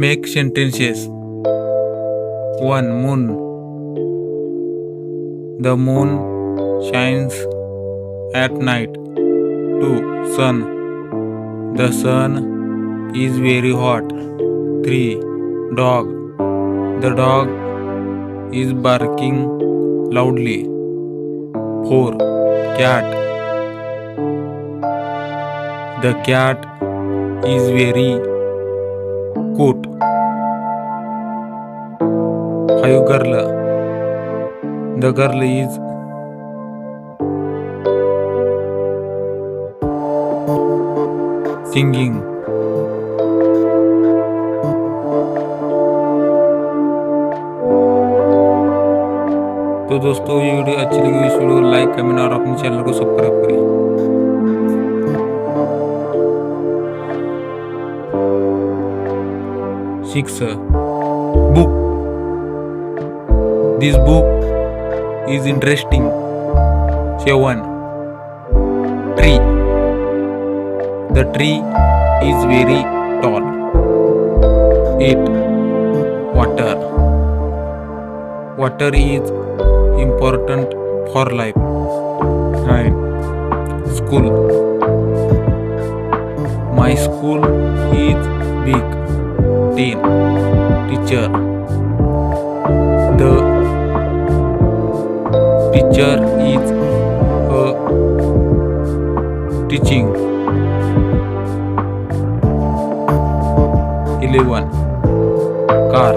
Make sentences. 1. Moon. The moon shines at night. 2. Sun. The sun is very hot. 3. Dog. The dog is barking loudly. 4. Cat. The cat is very cute. 5. Girl. The girl is singing. तो दोस्तों ये video अच्छी लगी, इस video को like comment और अपने channel को सब्सक्राइब करें। 6. Book. This book is interesting. 7. Tree. The tree is very tall. 8. Water. Water is important for life. 9. School. My school is big. 10. Teacher. The teacher is teaching. 11. Car.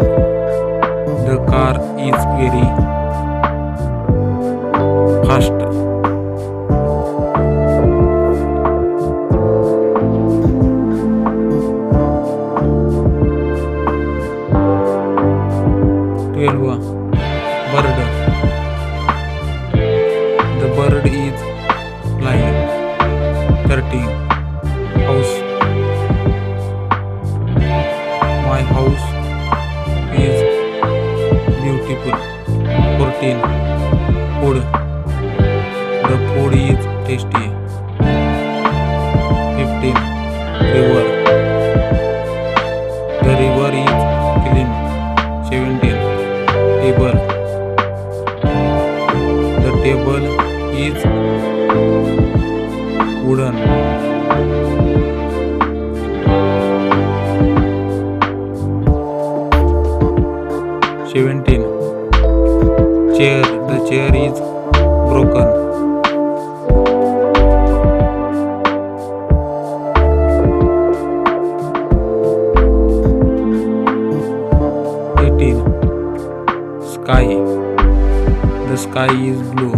The car is very fast. 12. Bird. The bird is flying. 13. House. My house is beautiful. 14. Food. The food is tasty. 15. River. The river is clean. 17. Table. The table is wooden. 17. Chair. The chair is broken. 18. Sky. The sky is blue.